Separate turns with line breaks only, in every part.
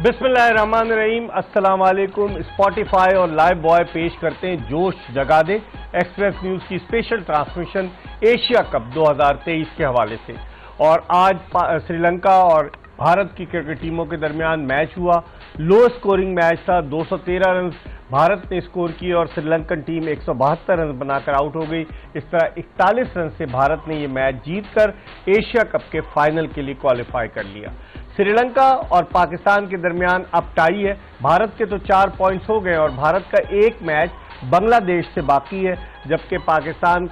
बिस्मिल्लाहिर्रहमानिर्रहीम, अस्सलाम वालेकुम। स्पॉटिफाई और लाइव बॉय पेश करते हैं जोश जगा दे एक्सप्रेस न्यूज की स्पेशल ट्रांसमिशन एशिया कप 2023 के हवाले से। और आज श्रीलंका और भारत की क्रिकेट टीमों के दरमियान मैच हुआ। लो स्कोरिंग मैच था। 213 रन भारत ने स्कोर किए और श्रीलंकन टीम 172 रन बनाकर आउट हो गई। इस तरह 41 रन से भारत ने यह मैच जीतकर एशिया कप के फाइनल के लिए क्वालिफाई कर लिया। श्रीलंका और पाकिस्तान के दरमियान अब टाई है। भारत के तो 4 पॉइंट्स हो गए और भारत का एक मैच बांग्लादेश से बाकी है, जबकि पाकिस्तान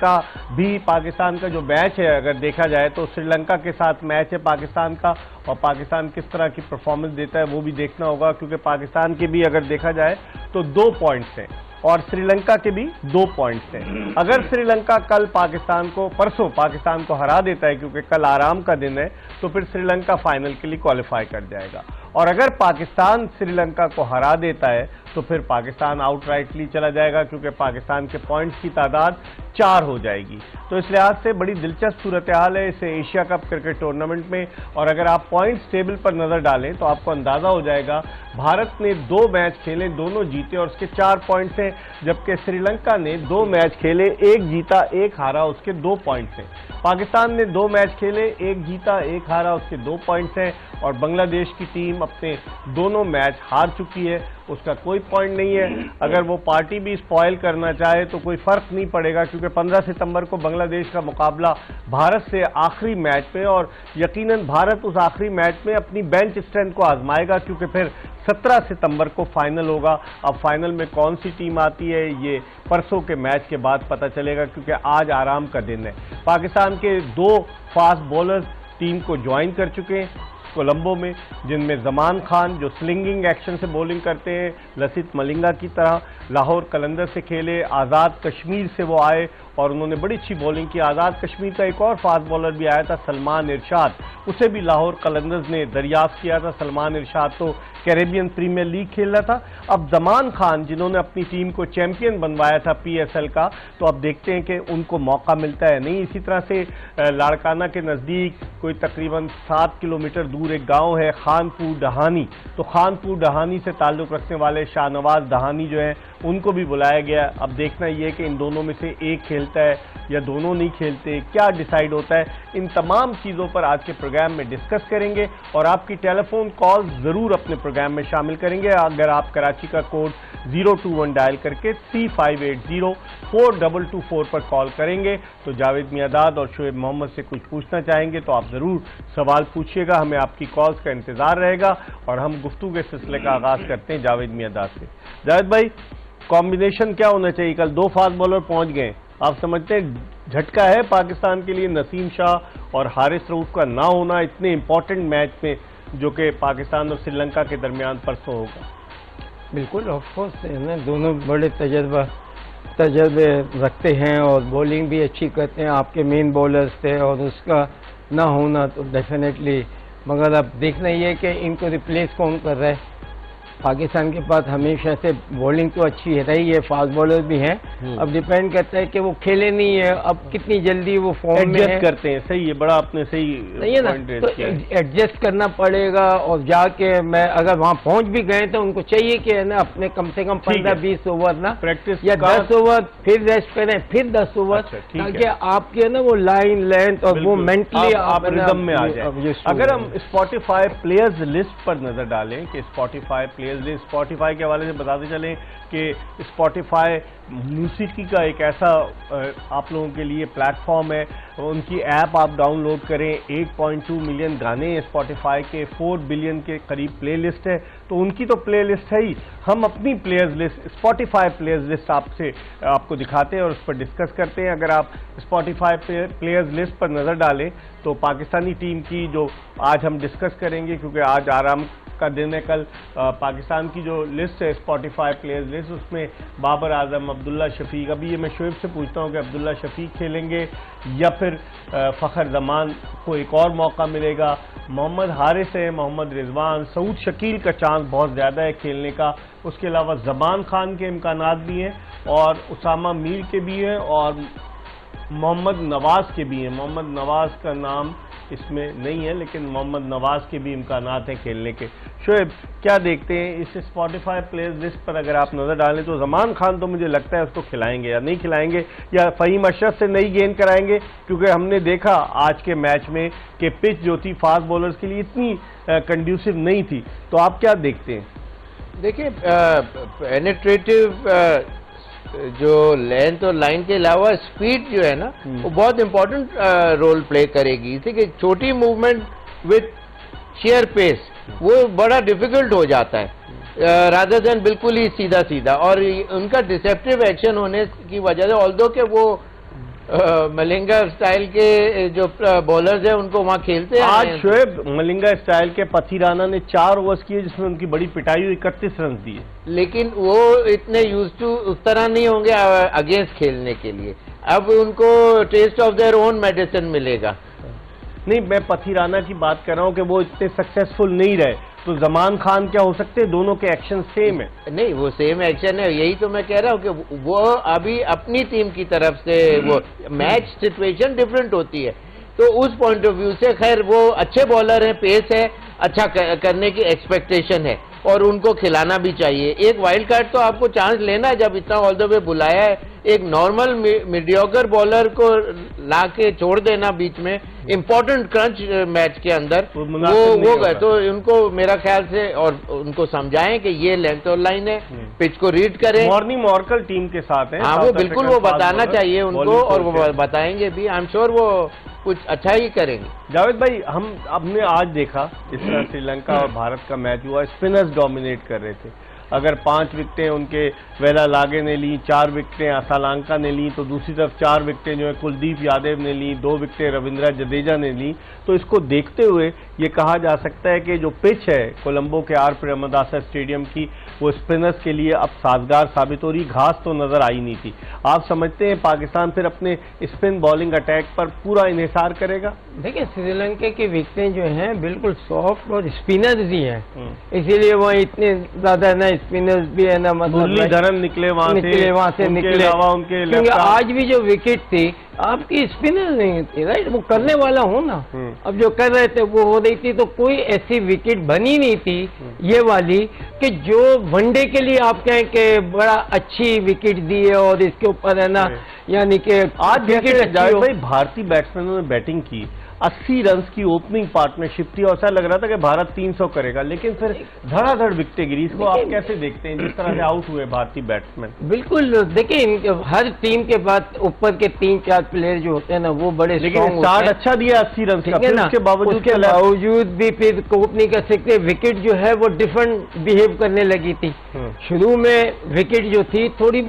का जो मैच है अगर देखा जाए तो श्रीलंका के साथ मैच है पाकिस्तान का, और पाकिस्तान किस तरह की परफॉर्मेंस देता है वो भी देखना होगा, क्योंकि पाकिस्तान के भी अगर देखा जाए तो 2 पॉइंट्स हैं और श्रीलंका के भी 2 पॉइंट्स हैं। अगर श्रीलंका कल परसों पाकिस्तान को हरा देता है, क्योंकि कल आराम का दिन है, तो फिर श्रीलंका फाइनल के लिए क्वालिफाई कर जाएगा। और अगर पाकिस्तान श्रीलंका को हरा देता है तो फिर पाकिस्तान आउटराइटली चला जाएगा, क्योंकि पाकिस्तान के पॉइंट्स की तादाद 4 हो जाएगी। तो इस लिहाज से बड़ी दिलचस्प सूरत हाल है इस एशिया कप क्रिकेट टूर्नामेंट में। और अगर आप पॉइंट्स टेबल पर नजर डालें तो आपको अंदाजा हो जाएगा, भारत ने 2 मैच खेले, दोनों जीते और उसके 4 पॉइंट्स हैं, जबकि श्रीलंका ने 2 मैच खेले, 1 जीता 1 हारा, उसके 2 पॉइंट्स हैं। पाकिस्तान ने 2 मैच खेले, 1 जीता 1 हारा, उसके 2 पॉइंट्स हैं। और बांग्लादेश की टीम अपने दोनों मैच हार चुकी है, उसका कोई पॉइंट नहीं है। अगर वो पार्टी भी स्पॉइल करना चाहे तो कोई फर्क नहीं पड़ेगा, क्योंकि 15 सितंबर को बांग्लादेश का मुकाबला भारत से आखिरी मैच में, और यकीनन भारत उस आखिरी मैच में अपनी बेंच स्ट्रेंथ को आजमाएगा, क्योंकि फिर 17 सितंबर को फाइनल होगा। अब फाइनल में कौन सी टीम आती है ये परसों के मैच के बाद पता चलेगा, क्योंकि आज आराम का दिन है। पाकिस्तान के 2 फास्ट बॉलर्स टीम को ज्वाइन कर चुके हैं कोलंबो में, जिनमें जमान खान जो स्लिंगिंग एक्शन से बॉलिंग करते हैं, लसित मलिंगा की तरह लाहौर कलंदर से खेले, आज़ाद कश्मीर से वो आए और उन्होंने बड़ी अच्छी बॉलिंग की। आज़ाद कश्मीर का एक और फास्ट बॉलर भी आया था सलमान इरशाद, उसे भी लाहौर कलंदर्स ने दरियाफ्त किया था। सलमान इरशाद तो कैरेबियन प्रीमियर लीग खेल रहा था। अब जमान खान जिन्होंने अपनी टीम को चैंपियन बनवाया था PSL का, तो अब देखते हैं कि उनको मौका मिलता है नहीं। इसी तरह से लाड़काना के नज़दीक कोई तकरीबन 7 किलोमीटर दूर एक गांव है खानपुर डहानी, तो खानपुर डहानी से ताल्लुक़ रखने वाले शाहनवाज डहानी जो हैं उनको भी बुलाया गया। अब देखना यह कि इन दोनों में से एक खेलता है या दोनों नहीं खेलते, क्या डिसाइड होता है। इन तमाम चीज़ों पर आज के प्रोग्राम में डिस्कस करेंगे और आपकी टेलीफोन कॉल ज़रूर अपने प्रोग्राम में शामिल करेंगे। अगर आप कराची का कोड 021 डायल करके 3580-4224 पर कॉल करेंगे तो जावेद मियादाद और शोएब मोहम्मद से कुछ पूछना चाहेंगे तो आप ज़रूर सवाल पूछिएगा, हमें आपकी कॉल्स का इंतज़ार रहेगा। और हम गुफ्तगू के सिलसिले का आगाज़ करते हैं जावेद मियादाद से। जावेद भाई, कॉम्बिनेशन क्या होना चाहिए? कल 2 फास्ट बॉलर पहुंच गए, आप समझते हैं झटका है पाकिस्तान के लिए नसीम शाह और हारिस रऊफ का ना होना इतने इंपॉर्टेंट मैच में, जो कि पाकिस्तान और श्रीलंका के दरमियान परसों होगा?
बिल्कुल, ऑफकोर्स दोनों बड़े तजर्बे रखते हैं और बॉलिंग भी अच्छी करते हैं। आपके मेन बॉलर्स थे और उसका ना होना तो डेफिनेटली, मगर अब देखना ये है कि इनको रिप्लेस कौन कर रहा है। पाकिस्तान के पास हमेशा से बॉलिंग तो अच्छी रही है, फास्ट बॉलर भी हैं। अब डिपेंड करता है कि वो खेले नहीं है, अब कितनी जल्दी वो फॉर्म में है।
करते हैं। सही है, बड़ा आपने सही
है ना, तो एडजस्ट करना पड़ेगा। और जाके मैं अगर वहां पहुंच भी गए तो उनको चाहिए कि है ना अपने कम से कम 15-20 ओवर ना प्रैक्टिस या 10 ओवर फिर रेस्ट करें, फिर 10 ओवर, ताकि आपके ना वो लाइन लेंथ और वो मेंटली आप
रिदम में आ जाए। अगर हम स्पॉटिफाई प्लेयर्स लिस्ट पर नजर डालें कि स्पॉटिफाई के हवाले से बताते चलें कि स्पॉटिफाई म्यूजिक का एक ऐसा आप लोगों के लिए प्लेटफॉर्म है। उनकी ऐप आप डाउनलोड करें, 8.2 मिलियन गाने स्पॉटिफाई के, 4 बिलियन के करीब प्लेलिस्ट है, तो उनकी तो प्लेलिस्ट है ही। हम अपनी players list, Spotify players list आपको दिखाते हैं और उस पर डिस्कस करते हैं। अगर आप स्पॉटिफाई प्लेयर्स लिस्ट पर नजर डालें तो पाकिस्तानी टीम की जो आज हम डिस्कस करेंगे, क्योंकि आज आराम का दिन है, कल पाकिस्तान की जो लिस्ट है स्पॉटिफाई प्लेयर्स लिस्ट, उसमें बाबर आजम, अब्दुल्ला शफीक, अभी ये मैं शोएब से पूछता हूँ कि अब्दुल्ला शफीक खेलेंगे या फिर फ़खर जमान को एक और मौका मिलेगा। मोहम्मद हारिस है, मोहम्मद रिजवान, सऊद शकील का चांस बहुत ज़्यादा है खेलने का। उसके अलावा जमान खान के इम्कानात भी हैं और उसामा मीर के भी हैं और मोहम्मद नवाज के भी हैं। मोहम्मद नवाज का नाम इसमें नहीं है, लेकिन मोहम्मद नवाज के भी इम्कानात हैं खेलने के। शोएब, क्या देखते हैं इस स्पॉटिफाई प्लेयर्स लिस्ट पर? अगर आप नजर डालें तो जमान खान तो मुझे लगता है उसको खिलाएंगे या नहीं खिलाएंगे, या फहीम अशरफ से नई गेंद कराएंगे, क्योंकि हमने देखा आज के मैच में कि पिच जो थी फास्ट बॉलर्स के लिए इतनी कंड्यूसिव नहीं थी। तो आप क्या देखते हैं?
देखिए, पेनिट्रेटिव जो लेंथ और लाइन के अलावा स्पीड जो है ना, वो बहुत इंपॉर्टेंट रोल प्ले करेगी। कि छोटी मूवमेंट विथ शेयर पेस वो बड़ा डिफिकल्ट हो जाता है रादर देन बिल्कुल ही सीधा सीधा, और उनका डिसेप्टिव एक्शन होने की वजह से, ऑल्दो के वो मलिंगा स्टाइल के जो बॉलर्स हैं उनको वहां खेलते हैं।
आज शोएब मलिंगा स्टाइल के पथीराना ने 4 ओवर्स किए जिसमें उनकी बड़ी पिटाई हुई, 31 रन दिए,
लेकिन वो इतने यूज टू उस तरह नहीं होंगे अगेंस्ट खेलने के लिए। अब उनको taste of their own medicine मिलेगा।
नहीं, मैं पथीराना की बात कर रहा हूं कि वो इतने सक्सेसफुल नहीं रहे, तो जमान खान क्या हो सकते हैं? दोनों के एक्शन सेम है।
नहीं, वो सेम एक्शन है, यही तो मैं कह रहा हूं कि वो अभी अपनी टीम की तरफ से वो मैच सिचुएशन डिफरेंट होती है, तो उस पॉइंट ऑफ व्यू से खैर वो अच्छे बॉलर हैं, पेस है, अच्छा करने की एक्सपेक्टेशन है और उनको खिलाना भी चाहिए। एक वाइल्ड कार्ड तो आपको चांस लेना है, जब इतना ऑल द वे बुलाया है। एक नॉर्मल मीडियोकर बॉलर को ला के छोड़ देना बीच में इंपॉर्टेंट क्रंच मैच के अंदर, वो गए तो उनको मेरा ख्याल से, और उनको समझाएं कि ये लेंथ और लाइन है, पिच को रीड करें।
मॉर्निंग मॉर्कल टीम के साथ है।
हाँ, वो बिल्कुल वो बताना चाहिए उनको, और वो बताएंगे भी। आई एम श्योर वो कुछ अच्छा ही करेंगे।
जावेद भाई, हमने आज देखा इस तरह श्रीलंका और भारत का मैच हुआ, स्पिनर्स डोमिनेट कर रहे थे। अगर 5 विकेटें उनके वेला लागे ने ली, 4 विकेटें असालंका ने ली, तो दूसरी तरफ 4 विकेटें जो है कुलदीप यादव ने ली, 2 विकेटें रविंद्र जडेजा ने ली। तो इसको देखते हुए ये कहा जा सकता है कि जो पिच है कोलंबो के आर प्रेमदासा स्टेडियम की, वो स्पिनर्स के लिए अब साजगार साबित हो रही। घास तो नजर आई नहीं थी। आप समझते हैं पाकिस्तान फिर अपने स्पिन बॉलिंग अटैक पर पूरा इन्हिसार करेगा?
देखिए, श्रीलंका की विकेटें जो हैं बिल्कुल सॉफ्ट और स्पिनर्स ही हैं, इसीलिए वहाँ इतने ज्यादा ना स्पिनर्स भी है ना, मतलब
मुरलीधरन निकले वहां से
क्योंकि आज भी जो विकेट थी आपकी स्पिनर नहीं थी, राइट? वो करने वाला हो ना, अब जो कर रहे थे वो हो रही थी, तो कोई ऐसी विकेट बनी नहीं थी ये वाली कि जो वनडे के लिए आप कहें कि बड़ा अच्छी विकेट दी है और इसके ऊपर है ना, यानी कि
आज विकेट भाई भारतीय बैट्समैनों ने बैटिंग की, 80 रन की ओपनिंग पार्टनरशिप थी और ऐसा लग रहा था कि भारत 300 करेगा, लेकिन फिर धड़ाधड़ विकेटें गिरी। इसको आप कैसे देखते हैं जिस तरह से आउट हुए भारतीय बैट्समैन?
बिल्कुल, देखिए हर टीम के बाद ऊपर के 3-4 प्लेयर जो होते हैं ना वो बड़े,
लेकिन स्टार्ट अच्छा दिया 80 रन का, फिर उसके
बावजूद भी फिर कोप नहीं कर सकते। विकेट जो है वो डिफरेंट बिहेव करने लगी थी। शुरू में विकेट जो थी थोड़ी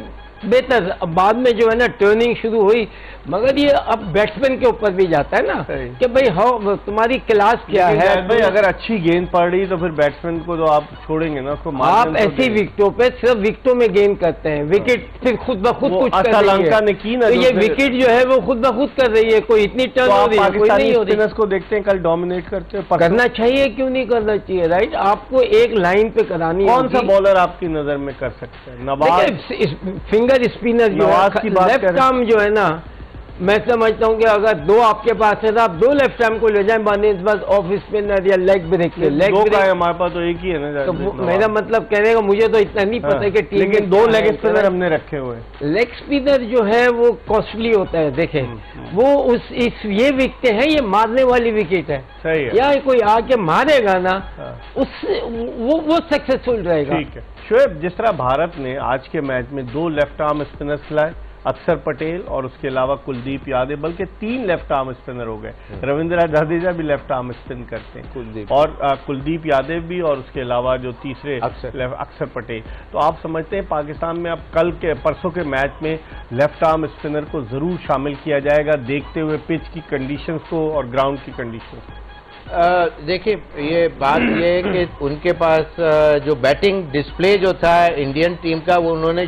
बेहतर, अब बाद में जो है ना टर्निंग शुरू हुई, मगर ये अब बैट्समैन के ऊपर भी जाता है ना कि भाई हाँ तुम्हारी क्लास क्या है।
भाई अगर अच्छी गेंद पड़ रही तो फिर बैट्समैन को तो आप छोड़ेंगे ना, उसको
आप ऐसी विकेटों पे सिर्फ विकेटों में गेंद करते हैं, विकेट फिर खुद ब खुद कुछ कर रही है,
ने की ना,
तो ये विकेट जो है वो खुद ब खुद कर रही है, कोई इतनी टर्न हो रही है, कोई नहीं हो रही।
को देखते हैं कल डोमिनेट करते हैं,
करना चाहिए, क्यों नहीं करना चाहिए, राइट? आपको एक लाइन पे करानी है।
कौन सा बॉलर आपकी नजर में कर सकते हैं? नवाज
फिंगर स्पिनर जो है, लेफ्ट आर्म जो है ना, मैं समझता हूँ कि अगर 2 आपके पास है तो आप 2 लेफ्ट आर्म को ले जाएं, बस ऑफ स्पिनर या लेग ब्रेक के। लेग ब्रेक
हमारे पास तो एक ही है ना,
तो मेरा मतलब कहने का मुझे तो इतना नहीं पता है कि टीम
लेकिन 2 लेग स्पिनर हमने रखे हुए हैं।
लेग स्पिनर जो है वो कॉस्टली होता है, देखें वो ये विकेट है, ये मारने वाली विकेट है,
सही है,
या कोई आके मारेगा ना उससे वो सक्सेसफुल रहेगा।
ठीक है शोएब, जिस तरह भारत ने आज के मैच में 2 लेफ्ट आर्म स्पिनर्स खिलाए, अक्षर पटेल और उसके अलावा कुलदीप यादव, बल्कि 3 लेफ्ट आर्म स्पिनर हो गए। रविंद्र जडेजा भी लेफ्ट आर्म स्पिन करते हैं, और कुलदीप यादव भी, और उसके अलावा जो तीसरे अक्षर पटेल। तो आप समझते हैं पाकिस्तान में अब परसों के मैच में लेफ्ट आर्म स्पिनर को जरूर शामिल किया जाएगा, देखते हुए पिच की कंडीशंस को और ग्राउंड की कंडीशंस को?
देखिए, ये बात ये है कि उनके पास जो बैटिंग डिस्प्ले जो था इंडियन टीम का, वो उन्होंने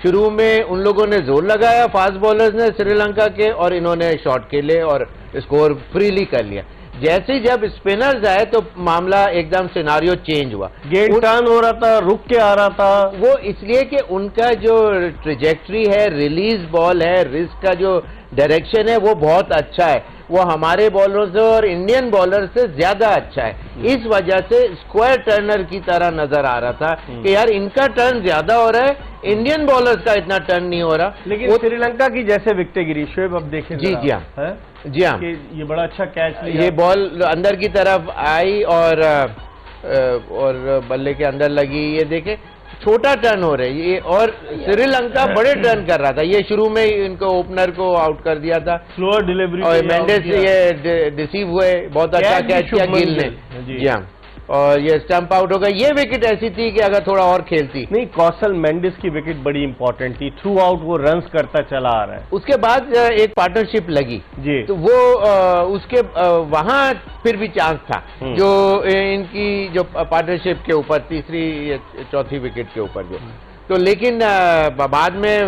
शुरू में उन लोगों ने जोर लगाया, फास्ट बॉलर्स ने श्रीलंका के, और इन्होंने शॉट खेले और स्कोर फ्रीली कर लिया। जैसे जब स्पिनर्स आए तो मामला एकदम सिनारियो चेंज हुआ,
गेंद टर्न हो रहा था, रुक के आ रहा था।
वो इसलिए कि उनका जो ट्रेजेक्ट्री है, रिलीज बॉल है, रिस्क का जो डायरेक्शन है वो बहुत अच्छा है। वो हमारे बॉलर से और इंडियन बॉलर से ज्यादा अच्छा है। इस वजह से स्क्वायर टर्नर की तरह नजर आ रहा था कि यार इनका टर्न ज्यादा हो रहा है, इंडियन बॉलर्स का इतना टर्न नहीं हो रहा।
लेकिन श्रीलंका की जैसे विकेटें गिरी शोएब, अब देखें
जी जी हाँ जी हाँ,
ये बड़ा अच्छा कैच लिया,
ये बॉल अंदर की तरफ आई और बल्ले के अंदर लगी। ये देखें छोटा टर्न हो रहा है ये, और श्रीलंका बड़े टर्न कर रहा था। ये शुरू में इनको ओपनर को आउट कर दिया था,
स्लोअर डिलीवरी,
और मेंडेस ये डिसीव हुए, बहुत अच्छा कैच किया गिल ने। जी हाँ, और ये स्टंप आउट हो गया। ये विकेट ऐसी थी कि अगर थोड़ा और खेलती। नहीं,
कौशल मेंडिस की विकेट बड़ी इंपॉर्टेंट थी, थ्रू आउट वो रन्स करता चला आ रहा है।
उसके बाद एक पार्टनरशिप लगी
जी,
तो वो उसके वहां फिर भी चांस था जो इनकी जो पार्टनरशिप के ऊपर तीसरी या चौथी विकेट के ऊपर जो, तो लेकिन बाद में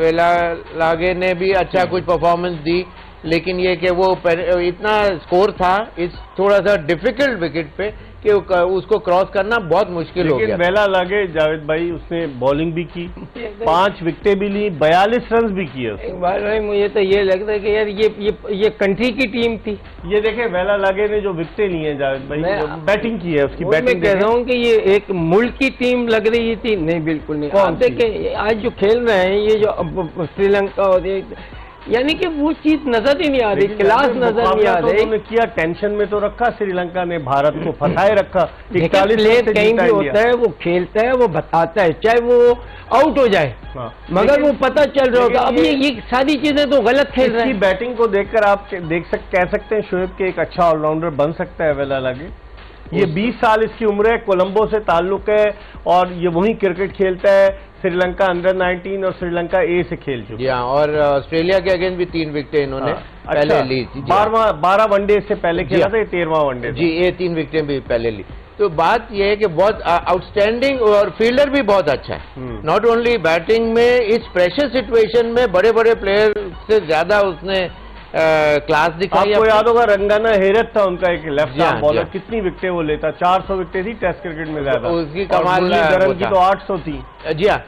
वेलालागे ने भी अच्छा कुछ परफॉर्मेंस दी, लेकिन ये कि वो इतना स्कोर था इस थोड़ा सा डिफिकल्ट विकेट पे कि उसको क्रॉस करना बहुत मुश्किल हो गया।
लेकिन वेलालागे जावेद भाई उसने बॉलिंग भी की, 5 विकेटें भी ली, 42 रन भी किए।
इकबाल भाई मुझे तो ये लगता है कि यार ये कंट्री की टीम थी।
ये देखें वेलालागे ने जो विकेटें ली हैं जावेद भाई, बैटिंग की है उसकी, बैटिंग
मैं कह रहा हूँ कि ये एक मुल्क की टीम लग रही थी। नहीं बिल्कुल नहीं। आप देखें आज जो खेल रहे हैं ये जो श्रीलंका और यानी कि वो चीज नजर ही नहीं आ रही, क्लास नजर नहीं आ रही।
उन्होंने किया, टेंशन में तो रखा श्रीलंका ने, भारत को फंसाए रखा।
प्लेयर कहीं भी होता है, वो खेलता है, वो बताता है, चाहे वो आउट हो जाए, मगर वो पता चल रहा होता। अब ये सारी चीजें तो गलत खेल रहे हैं।
बैटिंग को देखकर आप कह सकते हैं शोएब के एक अच्छा ऑलराउंडर बन सकता है वेलालागे। ये 20 साल इसकी उम्र है, कोलंबो से ताल्लुक है, और ये वहीं क्रिकेट खेलता है। श्रीलंका अंडर 19 और श्रीलंका ए से खेल चुके हैं,
और ऑस्ट्रेलिया के अगेंस्ट भी 3 विकेटें इन्होंने पहले ली थी।
12 वनडे से पहले खेला था, ये 13वां वनडे
जी, ये 3 विकेटें भी पहले ली। तो बात यह है कि बहुत आउटस्टैंडिंग, और फील्डर भी बहुत अच्छा है। नॉट ओनली बैटिंग में, इस प्रेशर सिचुएशन में बड़े बड़े प्लेयर से ज्यादा उसने क्लास दिखाई।
आपको याद होगा रंगाना हेरत था उनका एक लेफ्ट आर्म बॉलर, कितनी विकेटें वो लेता, 400 विकेटें थी टेस्ट क्रिकेट में ज्यादा,
उसकी कमाल
की तो 800 थी।
जी हाँ,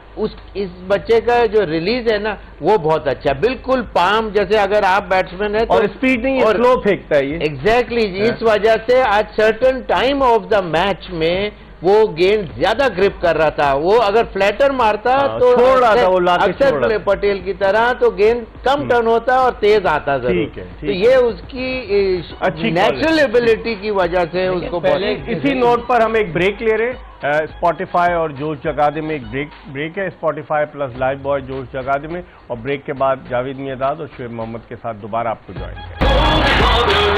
इस बच्चे का जो रिलीज है ना वो बहुत अच्छा, बिल्कुल पाम जैसे, अगर आप बैट्समैन है तो,
और स्पीड नहीं, और स्लो फेंकता है ये।
एग्जैक्टली, इस वजह से आज certain time of the match में वो गेंद ज्यादा ग्रिप कर रहा था। वो अगर फ्लैटर मारता तो
छोड़ रहा था, वो
अक्षर पटेल की तरह, तो गेंद कम टर्न होता और तेज आता जरूर। तो ये उसकी अच्छी नेचुरल एबिलिटी की वजह से उसको पहले।
इसी नोट पर हम एक ब्रेक ले रहे। स्पॉटिफाई और जोश जगादे में एक ब्रेक है, स्पॉटिफाई प्लस लाइव बॉय जोश जगादे में, और ब्रेक के बाद जावेद मियादाद और शोएब मोहम्मद के साथ दोबारा आपको ज्वाइन करें।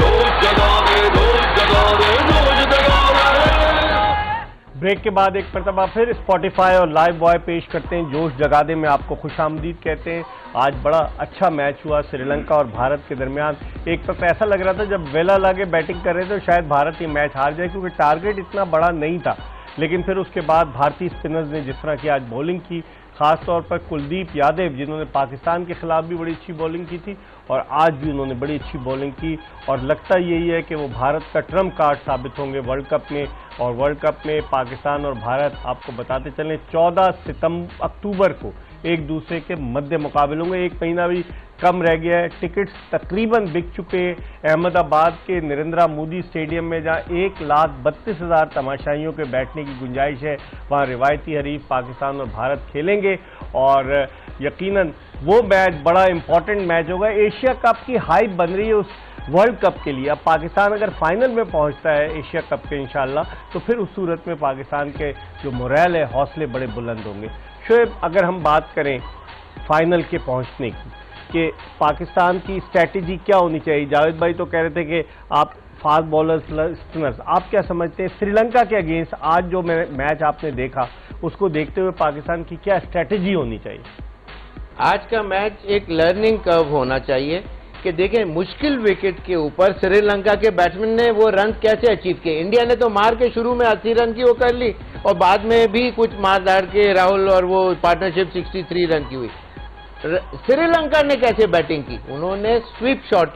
ब्रेक के बाद एक मरतबा फिर स्पॉटिफाई और लाइव बॉय पेश करते हैं जोश जगादे में, आपको खुशामदीद कहते हैं। आज बड़ा अच्छा मैच हुआ श्रीलंका और भारत के दरमियान। एक वक्त ऐसा लग रहा था जब वेलालागे बैटिंग कर रहे थे तो शायद भारत ये मैच हार जाए, क्योंकि टारगेट इतना बड़ा नहीं था। लेकिन फिर उसके बाद भारतीय स्पिनर्स ने जिस तरह की आज बॉलिंग की, खासतौर पर कुलदीप यादव जिन्होंने पाकिस्तान के खिलाफ भी बड़ी अच्छी बॉलिंग की थी, और आज भी उन्होंने बड़ी अच्छी बॉलिंग की, और लगता यही है कि वो भारत का ट्रम्प कार्ड साबित होंगे वर्ल्ड कप में। और वर्ल्ड कप में पाकिस्तान और भारत, आपको बताते चलें, 14 अक्टूबर को एक दूसरे के मध्य मुकाबले होंगे। 1 महीना भी कम रह गया है, टिकट्स तकरीबन बिक चुके हैं। अहमदाबाद के नरेंद्र मोदी स्टेडियम में जहां 1,32,000 तमाशाइयों के बैठने की गुंजाइश है, वहां रिवायती हरीफ पाकिस्तान और भारत खेलेंगे, और यकीनन वो मैच बड़ा इंपॉर्टेंट मैच होगा। एशिया कप की हाइप बन रही है उस वर्ल्ड कप के लिए। अब पाकिस्तान अगर फाइनल में पहुंचता है एशिया कप के इंशाल्लाह, तो फिर उस सूरत में पाकिस्तान के जो मोरल है, हौसले बड़े बुलंद होंगे। शोएब, अगर हम बात करें फाइनल के पहुंचने की, कि पाकिस्तान की स्ट्रैटेजी क्या होनी चाहिए? जावेद भाई तो कह रहे थे कि आप फास्ट बॉलर्स, स्पिनर्स, आप क्या समझते हैं श्रीलंका के अगेंस्ट आज जो मैच आपने देखा, उसको देखते हुए पाकिस्तान की क्या स्ट्रैटेजी होनी चाहिए?
आज का मैच एक लर्निंग कर्व होना चाहिए कि देखें मुश्किल विकेट के ऊपर श्रीलंका के बैट्समैन ने वो रन कैसे अचीव किए। इंडिया ने तो मार के शुरू में 80 रन की वो कर ली, और बाद में भी कुछ मार दार के राहुल और वो पार्टनरशिप 63 रन की हुई। श्रीलंका ने कैसे बैटिंग की? उन्होंने स्वीप शॉट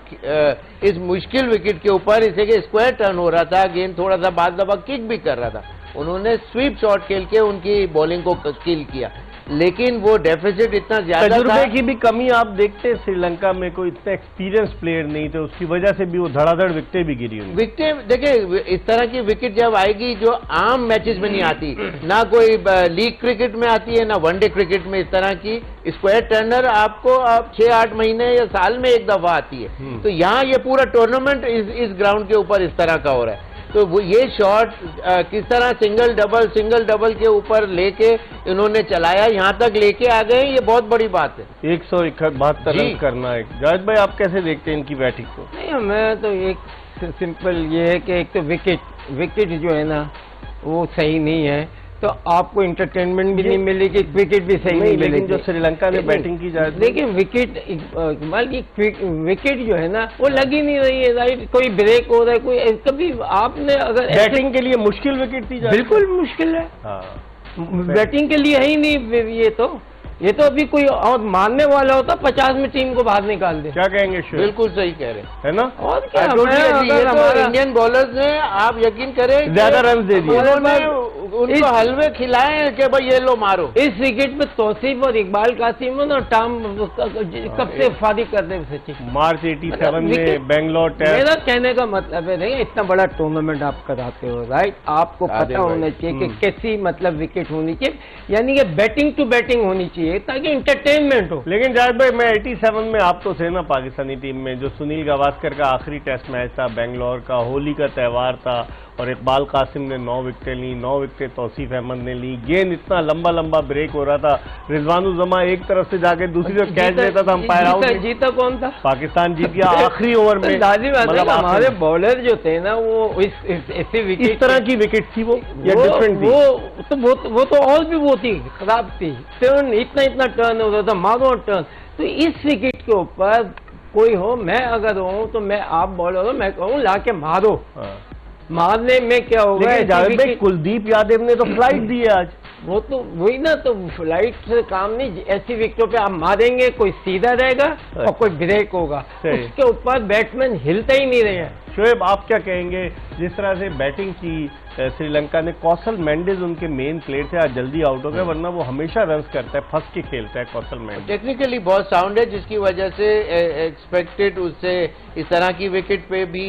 इस मुश्किल विकेट के ऊपर, इसे कि स्क्वायर टर्न हो रहा था, गेंद थोड़ा सा बाद दबा किक भी कर रहा था, उन्होंने स्वीप शॉट खेल के उनकी बॉलिंग को किल किया। लेकिन वो डेफिसिट इतना ज्यादा था।
तजुर्बे की भी कमी आप देखते हैं, श्रीलंका में कोई इतना एक्सपीरियंस प्लेयर नहीं थे, उसकी वजह से भी वो धड़ाधड़ विकेटें भी गिरी हुई।
विकेट देखिए, इस तरह की विकेट जब आएगी जो आम मैचेस में नहीं आती, ना कोई लीग क्रिकेट में आती है ना वनडे क्रिकेट में, इस तरह की स्क्वायर टर्नर आपको 6-8 महीने या साल में एक दफा आती है। तो यहाँ ये पूरा टूर्नामेंट इस ग्राउंड के ऊपर इस तरह का हो रहा है। तो वो ये शॉट किस तरह सिंगल डबल के ऊपर लेके इन्होंने चलाया, यहाँ तक लेके आ गए, ये बहुत बड़ी बात है।
172 रन करना है। जावेद भाई, आप कैसे देखते हैं इनकी बैटिंग को?
नहीं, मैं तो एक सिंपल ये है कि एक तो विकेट जो है ना वो सही नहीं है, तो आपको इंटरटेनमेंट भी नहीं मिलेगी, विकेट भी सही नहीं मिलेगी।
लेकिन जो श्रीलंका ने बैटिंग की जाए,
देखिए विकेट विकेट जो है ना वो लग ही नहीं रही है, राइट? कोई ब्रेक हो रहा है, कोई कभी आपने अगर
बैटिंग के लिए मुश्किल विकेट थी,
बिल्कुल मुश्किल है।
हाँ,
बैटिंग के लिए है ही नहीं ये तो अभी कोई और मानने वाला होता 50 में टीम को बाहर निकाल दे।
क्या कहेंगे शोएब?
बिल्कुल सही कह रहे हैं,
है ना?
और क्या,
इंडियन बॉलर्स ने, आप यकीन करें,
ज्यादा रन दे दिए,
उनको हलवे खिलाए हैं कि भाई ये लो मारो।
इस विकेट पे तौसीफ और इकबाल कासिम और टॉम कब से फारिग कर दे सचिन।
मार्च 87 में बेंगलोर टेस्ट।
मेरा कहने का मतलब है, देखिए इतना बड़ा टूर्नामेंट आप कराते हो, राइट? आपको पता होना चाहिए कि कैसी मतलब विकेट होनी चाहिए, यानी कि बैटिंग टू बैटिंग होनी चाहिए ताकि इंटरटेनमेंट हो।
लेकिन जावेद भाई, मैं 87 में आप तो थे ना पाकिस्तानी टीम में, जो सुनील गावस्कर का आखिरी टेस्ट मैच था, बेंगलोर का होली का त्यौहार था, और इकबाल कासिम ने 9 विकेटें ली, 9 विकेटें तौसीफ अहमद ने ली। गेंद इतना लंबा ब्रेक हो रहा था, रिजवानुज्जमा एक तरफ से जाके दूसरी तरफ कैच लेता था, अंपायर आउट।
जीता कौन था?
पाकिस्तान जीत गया आखिरी ओवर में।
मतलब हमारे बॉलर जो थे ना वो ऐसी विकेट,
इस तरह की विकेट थी वो या डिफरेंट थी?
वो तो और भी वो थी, खराब थी। टर्न इतना टर्न हो रहा था, मारो टर्न। तो इस विकेट के ऊपर कोई हो, मैं अगर हूं तो मैं, आप बॉलर हो, मैं कहूँ ला के मारो। मारने में क्या होगा?
जावेद भाई, कुलदीप यादव ने तो फ्लाइट दी है आज।
वो तो वही ना, तो फ्लाइट से काम नहीं, ऐसी विकेटों पे आप मारेंगे, कोई सीधा रहेगा और कोई ब्रेक होगा, उसके ऊपर बैट्समैन हिलता ही नहीं रहे।
शोएब, आप क्या कहेंगे? जिस तरह से बैटिंग की श्रीलंका ने, कौशल मेंडिस उनके मेन प्लेयर थे, आज जल्दी आउट हो गए, वरना वो हमेशा रन करता है, फंस के खेलता है कौशल मेंडिस।
टेक्निकली बहुत साउंड है, जिसकी वजह से एक्सपेक्टेड उससे इस तरह की विकेट पे भी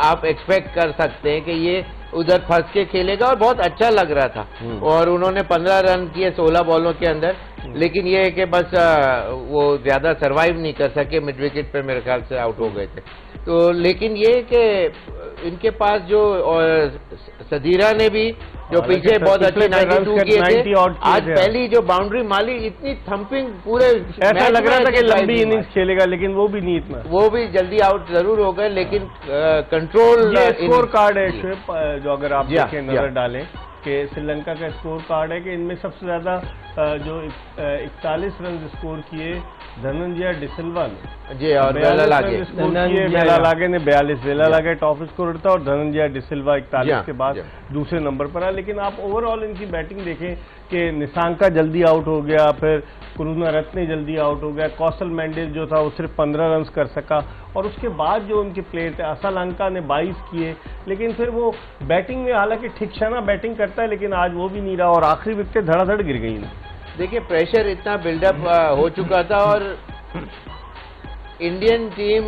आप एक्सपेक्ट कर सकते हैं कि ये उधर फंस के खेलेगा, और बहुत अच्छा लग रहा था। और उन्होंने 15 रन किए 16 बॉलों के अंदर, लेकिन ये है कि बस वो ज्यादा सरवाइव नहीं कर सके, मिड विकेट पे मेरे ख्याल से आउट हो गए थे। तो लेकिन ये कि इनके पास जो सदीरा ने भी जो पीछे बहुत अच्छे 92 किए थे, आज पहली जो बाउंड्री मारी, इतनी थंपिंग पूरे
ऐसा लग रहा था कि लंबी इनिंग्स खेलेगा, लेकिन वो भी नहीं इतना,
वो भी जल्दी आउट जरूर हो गए। लेकिन कंट्रोल
स्कोर कार्ड है शोएब, जो अगर आप देखें, नजर डालें कि श्रीलंका का स्कोर कार्ड है कि इनमें सबसे ज्यादा जो 41 रन स्कोर किए धनंजय डिसिल्वा ने,
जी, और वेलालागे
ने 42, वेलालागे टॉप स्कोर था, और धनंजय डिसिल्वा 41 के बाद दूसरे नंबर पर है। लेकिन आप ओवरऑल इनकी बैटिंग देखें कि निशांका जल्दी आउट हो गया, फिर करुणारत्ने जल्दी आउट हो गया, कौशल मेंडिस जो था वो सिर्फ 15 रन कर सका, और उसके बाद जो उनके प्लेयर थे, असलंका ने 22 किए, लेकिन फिर वो बैटिंग में हालांकि ठिकशाना बैटिंग करता है, लेकिन आज वो भी नहीं रहा, और आखिरी विकेट धड़ाधड़ गिर गई।
देखिए, प्रेशर इतना बिल्डअप हो चुका था, और Indian team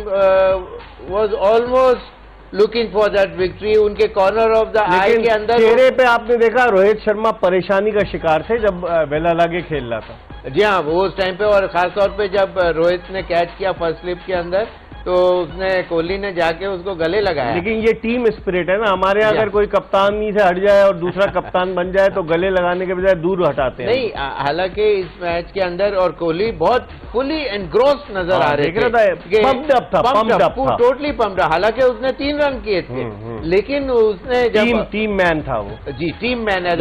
was almost looking for that victory. उनके कॉर्नर ऑफ द आई के अंदर
चेहरे पे आपने देखा रोहित शर्मा परेशानी का शिकार थे जब वेलालागे खेल रहा था।
जी हाँ, वो उस टाइम पे, और खासतौर पे जब रोहित ने कैच किया फर्स्ट स्लिप के अंदर, तो उसने, कोहली ने जाके उसको गले लगाया।
लेकिन ये टीम स्पिरिट है ना, हमारे यहाँ अगर कोई कप्तानी से हट जाए और दूसरा कप्तान बन जाए तो गले लगाने के बजाय दूर हटाते हैं।
नहीं, हालांकि इस मैच के अंदर और कोहली बहुत फुली एनग्रोस्ड नजर आ रहे थे, टोटली पम्प्ड। हालांकि उसने 3 रन किए थे, लेकिन उसने जब
टीम मैन था वो,
जी टीम मैन है,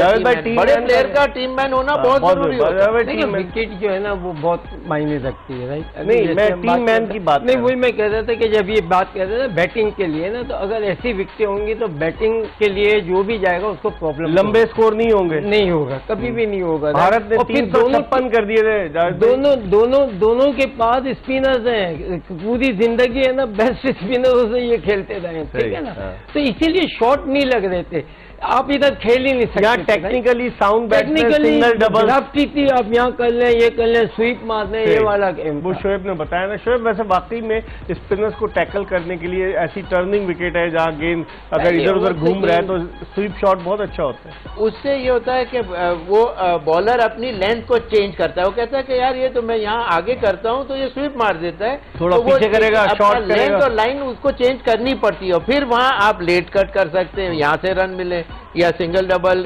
बड़े प्लेयर का टीम मैन होना बहुत जरूरी होता है।
विकेट जो है ना वो बहुत मायने रखती है, राइट?
नहीं, मैं टीम मैन की बात
नहीं, वही मैं कह रहा था कि जब ये बात कह रहे थे बैटिंग के लिए ना, तो अगर ऐसी विकेटें होंगी तो बैटिंग के लिए जो भी जाएगा उसको प्रॉब्लम,
लंबे स्कोर नहीं होंगे,
नहीं होगा, कभी भी नहीं होगा।
भारत ने 356 कर दिए थे।
दोनों के पास स्पिनर्स हैं, पूरी जिंदगी है ना बेस्ट स्पिनरों से ये खेलते रहे, ठीक है ना? तो इसीलिए शॉट नहीं लग रहे थे। आप इधर खेल ही नहीं सकते।
यहाँ technically sound batsman single double
ड्राफ्टी थी, आप यहाँ कर लें, ये कर लें, स्वीप मार दें, ये वाला गेम
वो शोएब ने बताया ना। शोएब वैसे वाकई में स्पिनर्स को टैकल करने के लिए ऐसी टर्निंग विकेट है जहाँ गेंद अगर इधर उधर घूम रहा है तो स्वीप शॉट बहुत अच्छा होता है।
उससे ये होता है कि वो बॉलर अपनी लेंथ को चेंज करता है। वो कहता है कि यार ये तो मैं यहाँ आगे करता हूँ तो ये स्वीप मार देता है,
थोड़ा पीछे करेगा, शॉर्ट करेगा,
लेंथ और लाइन उसको चेंज करनी पड़ती है। और फिर वहाँ आप लेट कट कर सकते हैं, यहाँ से रन मिले या सिंगल डबल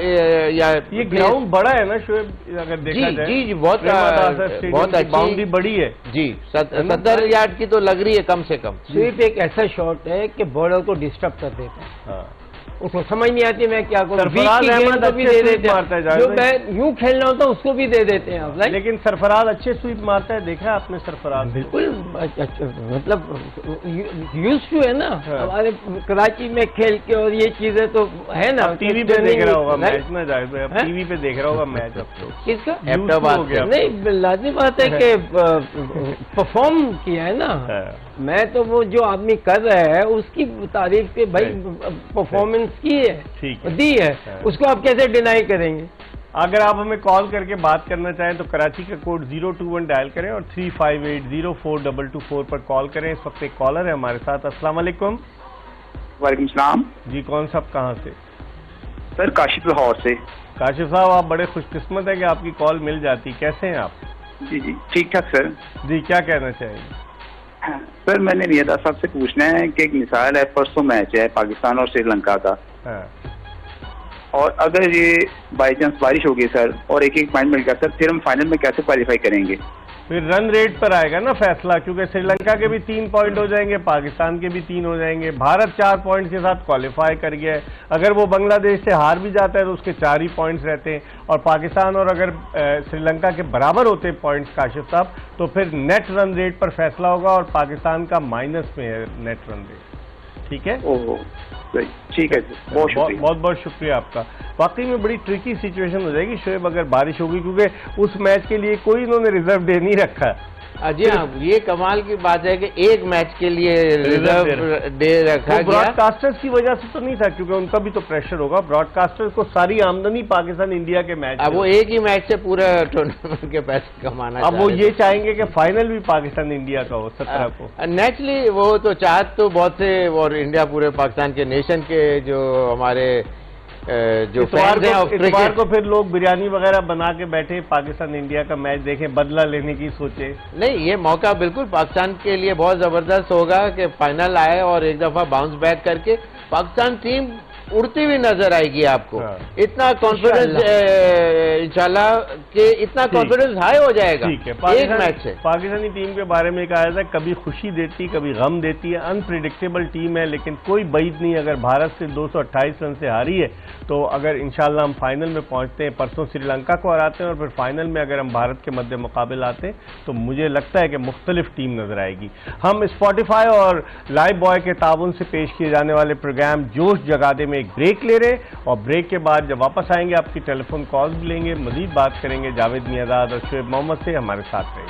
या
ये ग्राउंड बड़ा है ना शोएब, अगर देखा जाए।
जी बहुत अच्छी
बाउंड्री बड़ी है
जी, 70 यार्ड की तो लग रही है कम से कम।
स्वीप एक ऐसा शॉट है कि बॉलर को डिस्टर्ब कर देता है।
हाँ।
उसको समझ नहीं आती मैं क्या करूं।
सरफराज अहमद
भी दे देते
हैं,
जो मैं यूं खेलना होता है उसको भी दे देते हैं आप।
लेकिन सरफराज अच्छे स्वीप मारता है, देखा आपने सरफराज?
बिल्कुल मतलब यूज टू है ना।
हाँ।
हमारे कराची में खेल के और ये चीजें तो है ना।
टीवी पे देख रहा होगा मैच ना, जाए टीवी पे देख रहा होगा मैच अब तो।
किसका
हो गया?
नहीं, लाजमी बात है कि परफॉर्म किया है ना। मैं तो वो जो आदमी कर रहा है उसकी तारीफ के भाई परफॉर्मेंस की है,
ठीक है,
दी है, उसको आप कैसे डिनाई करेंगे?
अगर आप हमें कॉल करके बात करना चाहें तो कराची का कोड 021 डायल करें और 358042224 पर कॉल करें। इस वक्त एक कॉलर है हमारे साथ। अस्सलाम वालेकुम।
वालेकुम सलाम
जी, कौन साहब कहाँ से?
सर काशिफ लाहौर से।
काशिफ साहब, आप बड़े खुशकिस्मत है कि आपकी कॉल मिल जाती। कैसे हैं आप?
जी जी ठीक ठाक सर।
जी, क्या कहना चाहेंगे?
सर मैंने नियदा साहब से पूछना है कि एक मिसाल है, परसों मैच है पाकिस्तान और श्रीलंका का। और अगर ये बाई चांस बारिश होगी सर और एक एक पॉइंट मिल गया सर, फिर हम फाइनल में कैसे क्वालिफाई करेंगे?
फिर रन रेट पर आएगा ना फैसला, क्योंकि श्रीलंका के भी 3 पॉइंट हो जाएंगे, पाकिस्तान के भी 3 हो जाएंगे। भारत 4 पॉइंट के साथ क्वालिफाई कर गया है। अगर वो बांग्लादेश से हार भी जाता है तो उसके 4 ही पॉइंट्स रहते हैं। और पाकिस्तान और अगर श्रीलंका के बराबर होते पॉइंट्स काशिफ साहब, तो फिर नेट रन रेट पर फैसला होगा और पाकिस्तान का माइनस में है नेट रन रेट। ठीक है,
ओह ठीक है, बहुत
बहुत शुक्रिया आपका। वाकई में बड़ी ट्रिकी सिचुएशन हो जाएगी शोएब अगर बारिश होगी, क्योंकि उस मैच के लिए कोई इन्होंने रिजर्व डे नहीं रखा।
जी हाँ, ये कमाल की बात है कि एक मैच के लिए रिजर्व डे रखा गया।
ब्रॉडकास्टर्स की वजह से तो नहीं था, क्योंकि उनका भी तो प्रेशर होगा। ब्रॉडकास्टर्स को सारी आमदनी पाकिस्तान इंडिया के मैच,
अब वो एक ही मैच से पूरा टूर्नामेंट के पैसे कमाना।
अब वो ये चाहेंगे कि फाइनल भी पाकिस्तान इंडिया का हो 17 को।
नेचुरली वो तो चाहत तो बहुत से, और इंडिया पूरे पाकिस्तान के नेशन के जो हमारे जो
इतवार को फिर लोग बिरयानी वगैरह बना के बैठे पाकिस्तान इंडिया का मैच देखें, बदला लेने की सोचे।
नहीं, ये मौका बिल्कुल पाकिस्तान के लिए बहुत जबरदस्त होगा कि फाइनल आए और एक दफा बाउंस बैक करके पाकिस्तान टीम उड़ती हुई नजर आएगी आपको। इतना कॉन्फिडेंस इंशाल्लाह कि इतना कॉन्फिडेंस हाई हो जाएगा।
ठीक है,
एक मैच से
पाकिस्तानी टीम के बारे में कहा जाता है कभी खुशी देती कभी गम देती है, अनप्रिडिक्टेबल टीम है, लेकिन कोई बैद नहीं। अगर भारत से 228 रन से हारी है तो अगर इंशाल्लाह हम फाइनल में पहुंचते हैं, परसों श्रीलंका को हराते हैं और फिर फाइनल में अगर हम भारत के मध्य मुकाबले आते हैं तो मुझे लगता है कि मुख्तलिफ टीम नजर आएगी। हम स्पॉटिफाई और लाइव बॉय के ताउन से पेश किए जाने वाले प्रोग्राम जोश जगा दे में एक ब्रेक ले रहे हैं और ब्रेक के बाद जब वापस आएंगे आपकी टेलीफोन कॉल्स भी लेंगे, मजीद बात करेंगे जावेद मियादाद और शोएब मोहम्मद से। हमारे साथ रहिए।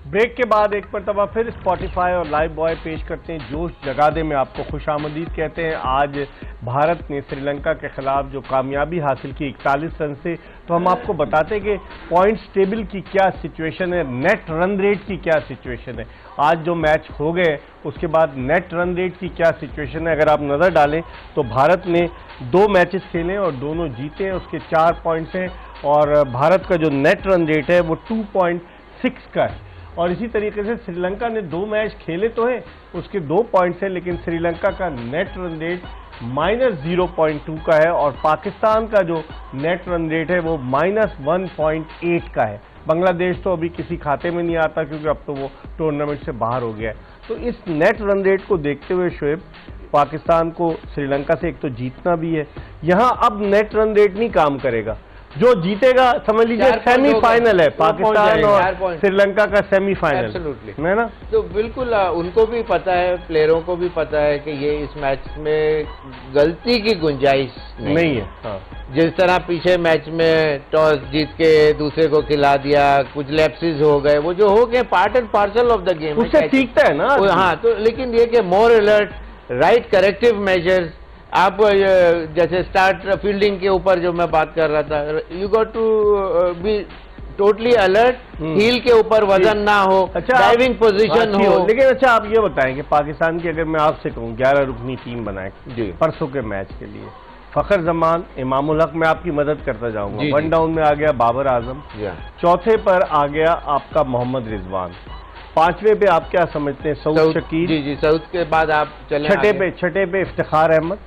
ब्रेक के बाद एक मरतबा फिर स्पॉटिफाई और लाइव बॉय पेश करते हैं जोश जगा दे में आपको खुशामदीद कहते हैं। आज भारत ने श्रीलंका के खिलाफ जो कामयाबी हासिल की 41 रन से, तो हम आपको बताते हैं कि पॉइंट्स टेबल की क्या सिचुएशन है, नेट रन रेट की क्या सिचुएशन है। आज जो मैच हो गए उसके बाद नेट रन रेट की क्या सिचुएशन है अगर आप नज़र डालें तो भारत ने 2 मैचेस खेले और दोनों जीते हैं, उसके 4 पॉइंट्स हैं और भारत का जो नेट रन रेट है वो 2.6 का है। और इसी तरीके से श्रीलंका ने 2 मैच खेले तो हैं, उसके 2 पॉइंट्स हैं, लेकिन श्रीलंका का नेट रन रेट -0.2 का है और पाकिस्तान का जो नेट रन रेट है वो -1.8 का है। बांग्लादेश तो अभी किसी खाते में नहीं आता क्योंकि अब तो वो टूर्नामेंट से बाहर हो गया है। तो इस नेट रन रेट को देखते हुए शोएब, पाकिस्तान को श्रीलंका से एक तो जीतना भी है। यहाँ अब नेट रन रेट नहीं काम करेगा, जो जीतेगा समझ लीजिए सेमीफाइनल है, पाकिस्तान और श्रीलंका का सेमीफाइनल है ना।
तो बिल्कुल उनको भी पता है, प्लेयरों को भी पता है कि ये इस मैच में गलती की गुंजाइश नहीं है। हाँ। जिस तरह पीछे मैच में टॉस जीत के दूसरे को खिला दिया, कुछ लैप्सेस हो गए, वो जो हो गए part and parcel of the game,
उससे सीखता है ना।
हाँ, तो लेकिन ये कि more alert, right corrective measures, आप जैसे स्टार्ट फील्डिंग के ऊपर जो मैं बात कर रहा था, you got to be totally alert, heel के ऊपर वजन ना हो,
अच्छा,
डाइविंग पोजीशन हो।
लेकिन अच्छा आप ये बताएं कि पाकिस्तान की अगर मैं आपसे कहूँ 11 रुकनी टीम बनाए परसों के मैच के लिए, फखर जमान, इमामुल हक, मैं आपकी मदद करता जाऊंगा। 1 डाउन में आ गया बाबर आजम, चौथे पर आ गया आपका मोहम्मद रिजवान, 5वें पे आप क्या समझते हैं सऊद शकील,
जी सऊद के बाद आप चले,
छठे पे इफ्तिखार अहमद,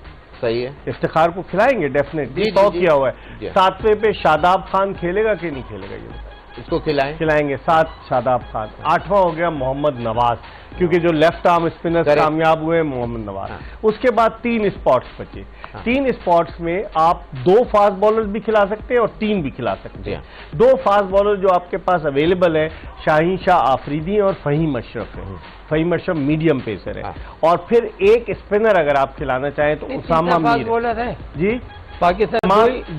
सही है,
इफ्तिखार को खिलाएंगे डेफिनेटली, 100 किया हुआ है। 7वें पे शादाब खान खेलेगा कि नहीं खेलेगा, ये
इसको
खिलाएंगे 7 शादाब खान। 8वां हो गया मोहम्मद नवाज, क्योंकि जो लेफ्ट आर्म स्पिनर कामयाब हुए मोहम्मद नवाज। उसके बाद 3 स्पॉट्स बचे। 3 स्पॉट्स में आप 2 फास्ट बॉलर्स भी खिला सकते हैं और 3 भी खिला सकते हैं। 2 फास्ट बॉलर जो आपके पास अवेलेबल है, शाहीन शाह आफरीदी और फहीम अशरफ है। फहीम अशरफ मीडियम पेसर है, और फिर एक स्पिनर अगर आप खिलाना चाहें तो उसामा मीर
बॉलर है
जी।
पाकिस्तान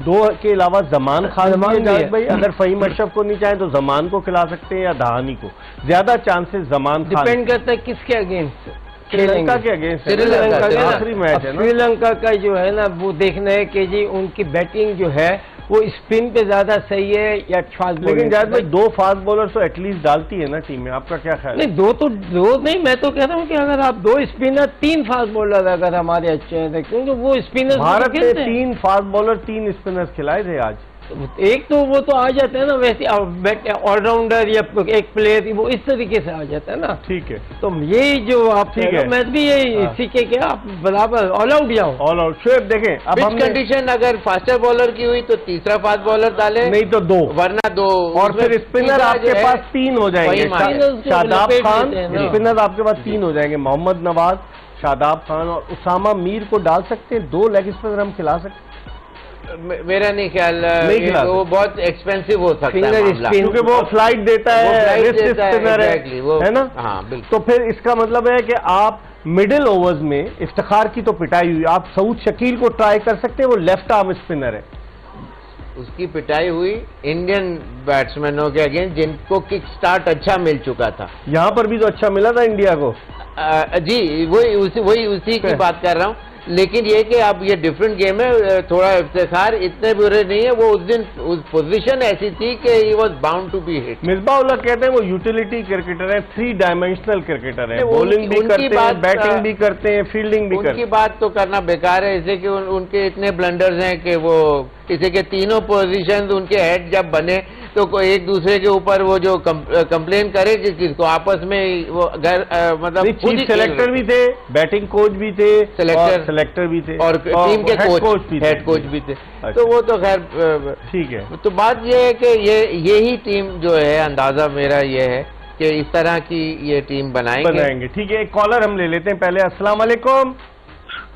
2 के अलावा जमान खान भाई, अगर फहीम अशरफ को नहीं चाहें तो जमान को खिला सकते हैं या दहानी को, ज्यादा चांसेस जमान खान।
डिपेंड करता है किसके अगेंस्ट,
श्रीलंका के अगेंस्ट,
श्रीलंका का
आखिरी मैच है ना।
श्रीलंका का जो है ना वो देखना है कि जी उनकी बैटिंग जो है वो स्पिन पे ज्यादा सही है या फास्ट बॉलिंग।
लेकिन जायद भाई 2 फास्ट बॉलर तो एटलीस्ट डालती है ना टीम में, आपका क्या ख्याल है?
नहीं, 2 नहीं, मैं तो कह रहा हूँ कि अगर आप 2 स्पिनर 3 फास्ट बॉलर अगर हमारे अच्छे हैं, क्योंकि वो स्पिनर
भारत ने 3 फास्ट बॉलर 3 स्पिनर्स खिलाए थे आज।
एक तो वो तो आ जाता है ना वैसे ऑलराउंडर या एक प्लेयर, वो इस तरीके से आ जाता है ना।
ठीक है,
तो ये जो आप
ठीक है,
मैच भी ये सीखे कि आप बराबर ऑल आउट जाओ।
ऑल आउट शुएब देखें, अब हम
कंडीशन अगर फास्टर बॉलर की हुई तो तीसरा फास्ट बॉलर डाले,
नहीं तो 2,
वरना 2,
और फिर स्पिनर आपके पास 3 हो जाएंगे। शादाब खान स्पिनर आपके पास 3 हो जाएंगे, मोहम्मद नवाज, शादाब खान और उसामा मीर को डाल सकते हैं। 2 लेग स्पिनर हम खिला सकते हैं।
मेरा नहीं ख्याल, वो बहुत एक्सपेंसिव हो सकता है
क्योंकि वो फ्लाइट देता है, स्पिनर है ना।
हाँ बिल्कुल।
तो फिर इसका मतलब है कि आप मिडिल ओवर्स में इफ्तिखार की तो पिटाई हुई, आप सऊद शकील को ट्राई कर सकते हैं, वो लेफ्ट आर्म स्पिनर है,
उसकी पिटाई हुई इंडियन बैट्समैनों के अगेंस्ट जिनको किक स्टार्ट अच्छा मिल चुका था।
यहाँ पर भी तो अच्छा मिला था इंडिया को।
जी वही उसी की बात कर रहा हूँ, लेकिन ये कि अब ये डिफरेंट गेम है, थोड़ा इफ्तिखार इतने बुरे नहीं है। वो उस दिन उस पोजीशन ऐसी थी कि he was bound to be hit.
Misbah ul Haq कहते हैं वो यूटिलिटी क्रिकेटर है, 3 डायमेंशनल क्रिकेटर है, बॉलिंग भी करते हैं, बैटिंग भी करते हैं, फील्डिंग भी करते हैं।
उनकी बात तो करना बेकार है, इससे कि उनके इतने ब्लंडर्स हैं कि वो इसे के तीनों पोजीशंस उनके हेड जब बने तो कोई एक दूसरे के ऊपर वो जो कंप्लेन करे जिसको आपस में वो मतलब
चीफ सेलेक्टर भी थे, बैटिंग कोच भी थे, सेलेक्टर भी थे,
और टीम के हेड कोच भी थे। तो वो तो खैर
ठीक है।
तो बात ये है कि यही टीम जो है, अंदाजा मेरा ये है कि इस तरह की ये टीम बनाएंगे।
ठीक है, एक कॉलर हम ले लेते हैं पहले। अस्सलाम वालेकुम।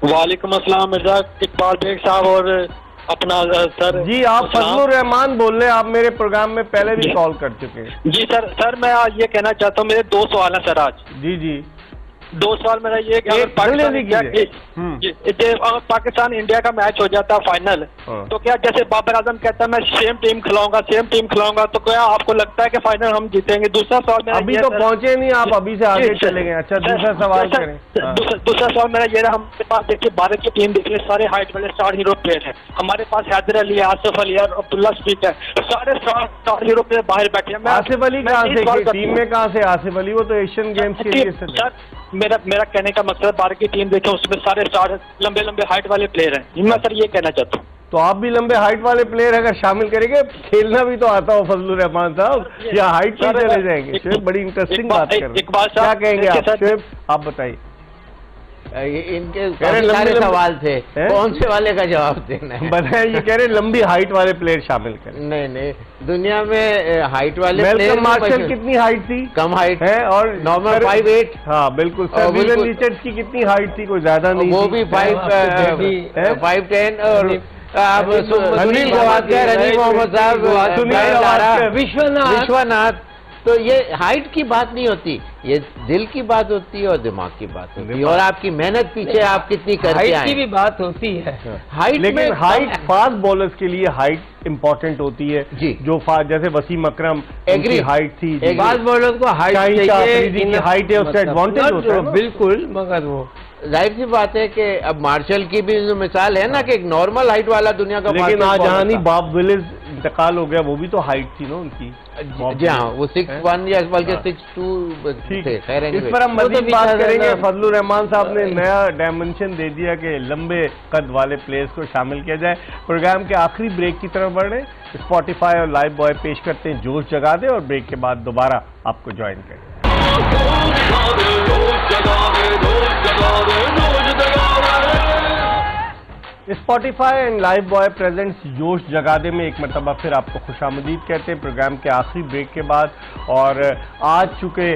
वालेकुम अस्सलाम मिर्जा इकबाल बेग साहब और अपना सर
जी, आप फजलुर रहमान बोल रहे हैं, आप मेरे प्रोग्राम में पहले भी कॉल कर चुके हैं।
जी सर मैं आज ये कहना चाहता हूँ, मेरे 2 सवाल हैं सर आज।
जी
2 सवाल मेरा ये कि अगर पाकिस्तान इंडिया का मैच हो जाता फाइनल, तो क्या जैसे बाबर आजम कहता है मैं सेम टीम खिलाऊंगा, तो क्या आपको लगता है कि फाइनल हम जीतेंगे? दूसरा सवाल मेरा
अभी तो पहुंचे नहीं, आप अभी से आगे चले गए। अच्छा, दूसरा सवाल करें।
दूसरा सवाल मेरा ये रहा, हमारे पास देखिए भारत की टीम देखिए सारे हाइट वाले स्टार हीरो प्लेयर हैं। हमारे पास हैदर अली, आसिफ अली और अब्दुल्ला स्पीक है, सारे स्टार हीरो प्लेयर बाहर बैठे हैं।
आसिफ अली कहाँ से, टीम में कहाँ से आसिफ अली? वो तो एशियन गेम्स के लिए।
मेरा कहने का मतलब भारत की टीम देखें उसमें सारे स्टार लंबे हाइट वाले प्लेयर हैं। मैं सर ये कहना चाहता हूँ।
तो आप भी लंबे हाइट वाले प्लेयर अगर शामिल करेंगे, खेलना भी तो आता हो फजलुर रहमान साहब, या हाइट पे चले जाएंगे? शुएब बड़ी इंटरेस्टिंग बात कर रहे हैं, क्या कहेंगे आप शुएब? आप बताइए।
इनके सारे सवाल थे, कौन से वाले का जवाब देना है?
बताएं। ये कह रहे लंबी हाइट वाले प्लेयर शामिल करें।
नहीं, दुनिया में हाइट वाले
मेलकम मार्शल कितनी हाइट थी?
कम हाइट
है, और
नॉर्मल 5'8".
हाँ बिल्कुल। सर विलियम रिचर्ड्स की कितनी हाइट थी? कोई ज्यादा नहीं,
वो भी 5'10" और अब सुनील गवास्कर, अली मोहम्मद साहब, विश्वनाथ, तो ये हाइट की बात नहीं होती, ये दिल की बात होती है और दिमाग की बात होती है, और आपकी मेहनत पीछे आप कितनी करते हैं।
हाइट की भी बात होती है,
हाइट,
लेकिन हाइट फास्ट बॉलर्स के लिए हाइट इंपॉर्टेंट होती है जी। जो जैसे वसीम अकरम, उनकी हाइट थी,
फास्ट बॉलर को हाइट चाहिए,
हाइट है उससे एडवांटेज होता है
बिल्कुल, मगर वो
जाहिर सी बात है कि अब मार्शल की भी मिसाल है ना कि एक नॉर्मल हाइट वाला दुनिया का,
लेकिन आज जहाँ नहीं बॉब विलिस इंतकाल हो गया, वो भी तो हाइट थी ना उनकी।
जी हाँ, वो 6'1" या बल्कि 6'2" थे। खैर
इस पर हम मज़ीद बात करेंगे। फजलुर रहमान साहब ने नया डायमेंशन दे दिया कि लंबे कद वाले प्लेयर्स को शामिल किया जाए। प्रोग्राम के आखिरी ब्रेक की तरफ बढ़ रहे हैं। स्पॉटिफाई और लाइव बॉय पेश करते हैं जोश जगा दे, और ब्रेक के बाद दोबारा आपको ज्वाइन करें। Spotify and live boy presents जोश जगा दे में एक मरतबा फिर आपको खुशामदीद कहते हैं प्रोग्राम के आखिरी ब्रेक के बाद। और आज चूंकि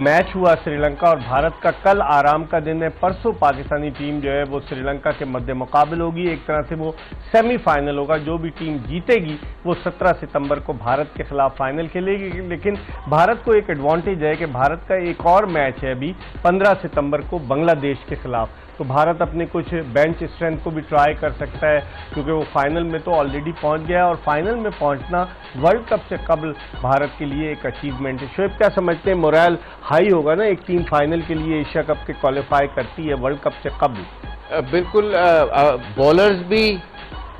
मैच हुआ श्रीलंका और भारत का, कल आराम का दिन है। परसों पाकिस्तानी टीम जो है वो श्रीलंका के मद्दे मुकाबिल होगी। एक तरह से वो सेमीफाइनल होगा। जो भी टीम जीतेगी वो 17 सितंबर को भारत के खिलाफ फाइनल खेलेगी। लेकिन भारत को एक एडवांटेज है कि भारत का एक और मैच है अभी 15 सितंबर को बांग्लादेश के खिलाफ, तो भारत अपने कुछ बेंच स्ट्रेंथ को भी ट्राई कर सकता है, क्योंकि वो फाइनल में तो ऑलरेडी पहुंच गया है, और फाइनल में पहुंचना वर्ल्ड कप से कबल भारत के लिए एक अचीवमेंट है। शोएब क्या समझते हैं, मोरल हाई होगा ना एक टीम फाइनल के लिए एशिया कप के क्वालिफाई करती है वर्ल्ड कप से कबल?
बिल्कुल, बॉलर्स भी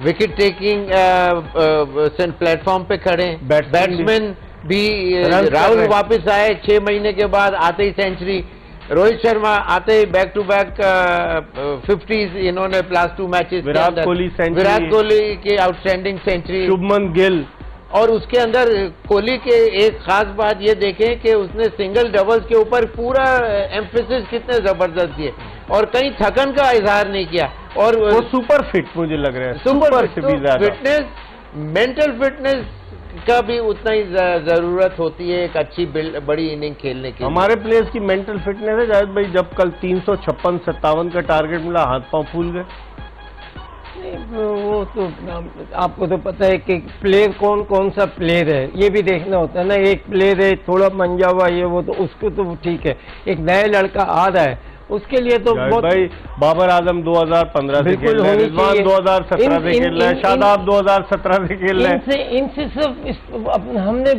विकेट टेकिंग प्लेटफॉर्म पे खड़े हैं, बैट्समैन भी, राहुल वापस आए 6 महीने के बाद, आते ही सेंचुरी, रोहित शर्मा आते ही बैक टू बैक 50s इन्होंने लास्ट 2 मैचेस,
विराट
कोहली की आउटस्टैंडिंग सेंचुरी,
शुभमन गिल,
और उसके अंदर कोहली के एक खास बात ये देखें कि उसने सिंगल डबल्स के ऊपर पूरा एम्फेसिस कितने जबरदस्त दिए और कहीं थकन का इजहार नहीं किया, और
वो सुपर फिट मुझे लग रहा है,
सुपर फिटनेस, मेंटल फिटनेस का भी उतना ही जरूरत होती है एक अच्छी बड़ी इनिंग खेलने की।
हमारे प्लेयर्स की मेंटल फिटनेस है जावेद भाई, जब कल 356-57 का टारगेट मिला हाथ पांव फूल गए।
वो तो आपको तो पता है कि प्लेयर कौन सा प्लेयर है ये भी देखना होता है ना। एक प्लेयर है थोड़ा मंजा हुआ ये वो, तो उसको तो ठीक है, एक नया लड़का आ रहा है उसके लिए तो बहुत
भाई, बाबर आजम 2015 से खेल रहे हैं, रिजवान 2017 से खेल रहे हैं, शादाब 2017 से खेल रहे हैं।
इनसे सिर्फ हमने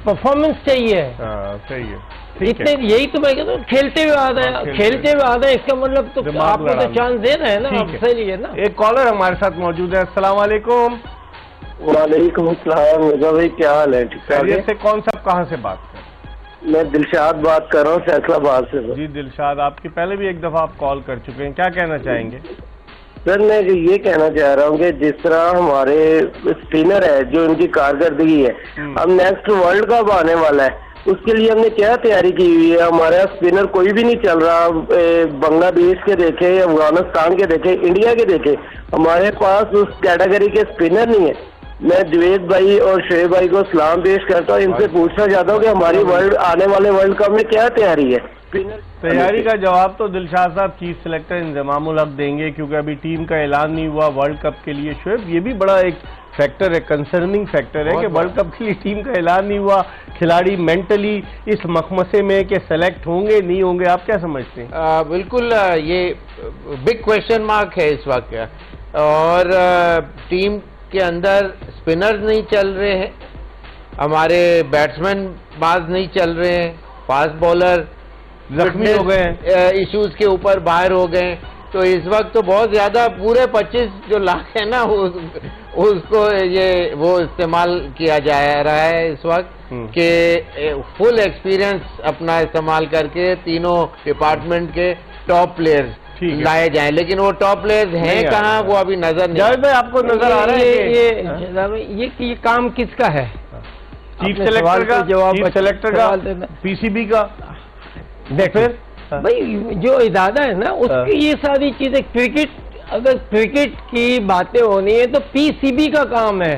परफॉर्मेंस चाहिए।
सही है,
इतने, यही तो मैं कहता हूँ, खेलते हुए आ रहे हैं, खेलते हुए आ रहे हैं, इसका मतलब तो आपको तो चांस दे रहे हैं ना, आप सही है ना।
एक कॉलर हमारे साथ मौजूद है। अस्सलाम वालेकुम।
वालेकुम अस्सलाम। मिर्जा भाई क्या हाल है? ठीक ठाक
से कौन सा, कहाँ से बात कर?
मैं दिलशाद बात कर रहा हूँ फैसलाबाद से।
जी दिलशाद, आपकी पहले भी एक दफा आप कॉल कर चुके हैं, क्या कहना चाहेंगे?
सर मैं ये कहना चाह रहा हूँ कि जिस तरह हमारे स्पिनर है जो इनकी कारकर्दगी है, अब नेक्स्ट वर्ल्ड कप आने वाला है, उसके लिए हमने क्या तैयारी की हुई है? हमारा स्पिनर कोई भी नहीं चल रहा। बांग्लादेश के देखे, अफगानिस्तान के देखे, इंडिया के देखे, हमारे पास उस कैटेगरी के स्पिनर नहीं है। मैं जवेद भाई और शोएब भाई को सलाम पेश करता हूँ, इनसे पूछना चाहता हूँ कि हमारी आने वाले वर्ल्ड कप में क्या तैयारी है?
तैयारी का जवाब तो दिलशाद साहब चीफ सिलेक्टर इंजमाम उल हक देंगे, क्योंकि अभी टीम का ऐलान नहीं हुआ वर्ल्ड कप के लिए। शोएब, ये भी बड़ा एक फैक्टर है, कंसर्निंग फैक्टर है कि वर्ल्ड कप के लिए टीम का ऐलान नहीं हुआ, खिलाड़ी मेंटली इस मखमसे में कि सेलेक्ट होंगे नहीं होंगे, आप क्या समझते हैं?
बिल्कुल, ये बिग क्वेश्चन मार्क है इस वक्त, और टीम के अंदर स्पिनर नहीं चल रहे हैं, हमारे बैट्समैन बाज नहीं चल रहे हैं, फास्ट बॉलर
जख्मी हो गए,
इश्यूज के ऊपर बाहर हो गए। तो इस वक्त तो बहुत ज्यादा पूरे 25 जो लाख है ना उसको ये वो इस्तेमाल किया जा रहा है इस वक्त कि फुल एक्सपीरियंस अपना इस्तेमाल करके तीनों डिपार्टमेंट के टॉप प्लेयर्स लाए जाएं, लेकिन वो टॉप प्लेयर्स हैं कहाँ वो अभी नजर नहीं।
जावेद भाई, आपको नजर आ रहा है
ये काम किसका है?
चीफ सिलेक्टर का जवाब, चीफ सिलेक्टर का, पीसीबी का।
देखो भाई, जो इदारा है ना उसकी ये सारी चीजें, क्रिकेट, अगर क्रिकेट की बातें होनी है तो पीसीबी का काम है।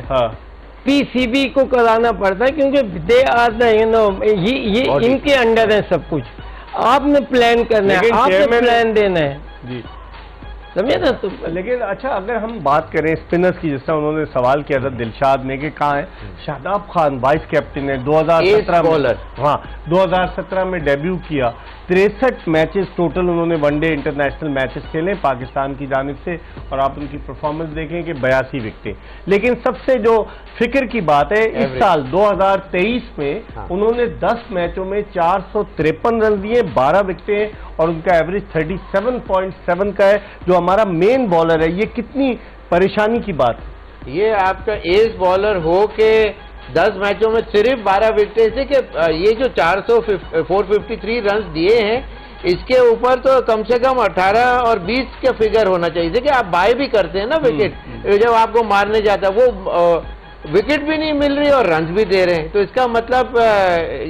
पीसीबी को कराना पड़ता है, क्योंकि दे आर द ये इनके अंडर है सब कुछ। आपने प्लान करना है, आपने प्लान देना है।
जी,
समझे ना। तो
लेकिन अच्छा, अगर हम बात करें स्पिनर्स की, जिससे उन्होंने सवाल किया था दिलशाद ने कि कहाँ है शादाब खान, वाइस कैप्टन है, 2017
बॉलर,
हाँ 2017 में डेब्यू किया, 63 मैचेस टोटल उन्होंने वनडे इंटरनेशनल मैचेस खेले पाकिस्तान की जानिब से, और आप उनकी परफॉर्मेंस देखें कि 82 विकेटें। लेकिन सबसे जो फिक्र की बात है, इस साल 2023 में उन्होंने 10 मैचों में 453 रन दिए, 12 विकेटें, और उनका एवरेज 37.7 का है, जो हमारा मेन बॉलर है। ये कितनी परेशानी की बात है।
ये आपका एस बॉलर हो के 10 मैचों में सिर्फ 12 विकेट से, कि ये जो 453 रन दिए हैं, इसके ऊपर तो कम से कम 18 और 20 का फिगर होना चाहिए। देखिए आप बाय भी करते हैं ना विकेट, जब आपको मारने जाता है वो विकेट भी नहीं मिल रही और रन भी दे रहे हैं, तो इसका मतलब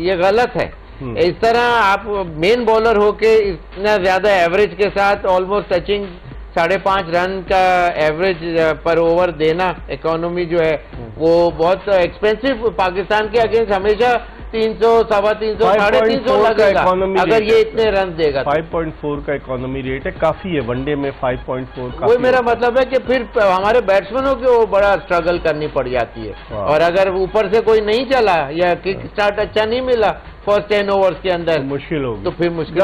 ये गलत है। इस तरह आप मेन बॉलर होके इतना ज्यादा एवरेज के साथ ऑलमोस्ट टचिंग 5.5 रन का एवरेज पर ओवर देना, इकोनॉमी जो है वो बहुत एक्सपेंसिव, पाकिस्तान के अगेंस्ट हमेशा 300, 350, 350 लगेगा अगर ये इतने रन देगा।
5.4 का इकोनॉमी रेट है, काफी है वनडे में 5.4 का।
वही मेरा मतलब है कि फिर हमारे बैट्समैनों को बड़ा स्ट्रगल करनी पड़ जाती है, और अगर ऊपर से कोई नहीं चला या किक स्टार्ट अच्छा नहीं मिला फर्स्ट 10 ओवर्स के अंदर,
तो मुश्किल होगी,
तो फिर मुश्किल।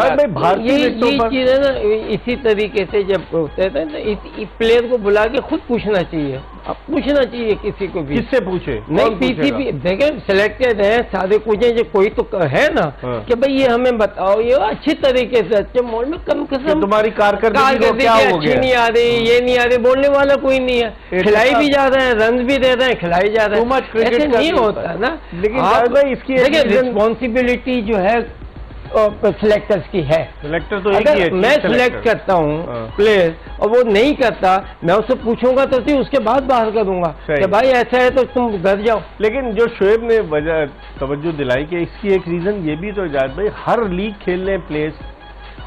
ये चीज है ना, इसी तरीके से जब होते हैं ना, इस प्लेयर को बुला के खुद पूछना चाहिए, अब पूछना चाहिए किसी को भी।
किससे पूछे?
नहीं, पीसीबी देखे सिलेक्टेड है, सारे पूछे जो कोई तो है ना कि भाई ये हमें बताओ, ये अच्छी तरीके से अच्छे मोड में, कम से कम
तुम्हारी कारकर्दगी
अच्छी नहीं आ रही, ये नहीं आ रही, बोलने वाला कोई नहीं है, खिलाई भी जा रहे हैं, रन भी दे रहे हैं, खिलाई जा रहे हैं, ऐसे नहीं होता ना।
लेकिन इसकी
रिस्पॉन्सिबिलिटी जो है सिलेक्टर्स की है।
सिलेक्टर तो
अगर मैं सिलेक्ट करता हूँ प्लेयर और वो नहीं करता, मैं उससे पूछूंगा तो उसके बाद बाहर करूंगा कि भाई ऐसा है तो तुम घर जाओ।
लेकिन जो शोएब ने वजह तवज्जो दिलाई कि इसकी एक रीजन ये भी तो इजाज़त भाई, हर लीग खेलने प्लेयर्स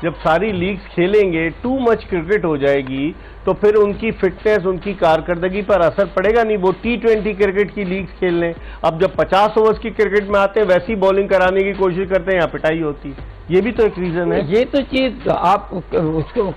जब सारी लीग्स खेलेंगे टू मच क्रिकेट हो जाएगी, तो फिर उनकी फिटनेस, उनकी कारकर्दगी पर असर पड़ेगा नहीं। वो T20 क्रिकेट की लीग्स खेल लें, अब जब 50 ओवर्स की क्रिकेट में आते हैं वैसी बॉलिंग कराने की कोशिश करते हैं, यहाँ पिटाई होती है। ये भी तो एक रीजन है।
ये तो चीज आप उसको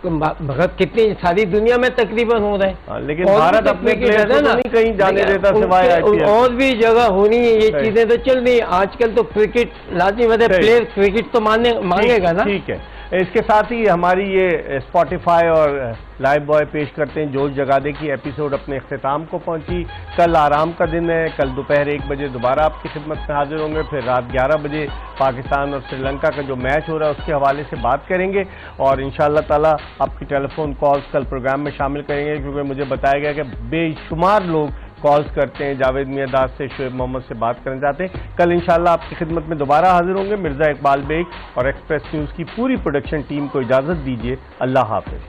कितनी सारी दुनिया में तकरीबन हो रहा है,
लेकिन भारत अपने प्लेयर को नहीं कहीं जाने देता सिवाय
और भी जगह होनी है, ये चीजें तो चल रही है। आजकल तो क्रिकेट लाजमी प्लेयर क्रिकेट तो मांगेगा ना।
ठीक है, इसके साथ ही हमारी ये स्पॉटिफाई और लाइव बॉय पेश करते हैं जोश जगा दे की एपिसोड अपने अख्ताम को पहुंची। कल आराम का दिन है, कल दोपहर 1 बजे दोबारा आपकी खिदमत में हाजिर होंगे, फिर रात 11 बजे पाकिस्तान और श्रीलंका का जो मैच हो रहा है उसके हवाले से बात करेंगे, और इंशाअल्लाह ताला आपकी टेलीफोन कॉल्स कल प्रोग्राम में शामिल करेंगे, क्योंकि मुझे बताया गया कि बेशुमार लोग कॉल्स करते हैं, जावेद मियादाद से, शोएब मोहम्मद से बात करना चाहते हैं। कल इंशाअल्लाह आपकी खिदमत में दोबारा हाजिर होंगे। मिर्जा इकबाल बेग और एक्सप्रेस न्यूज़ की पूरी प्रोडक्शन टीम को इजाज़त दीजिए। अल्लाह हाफिज।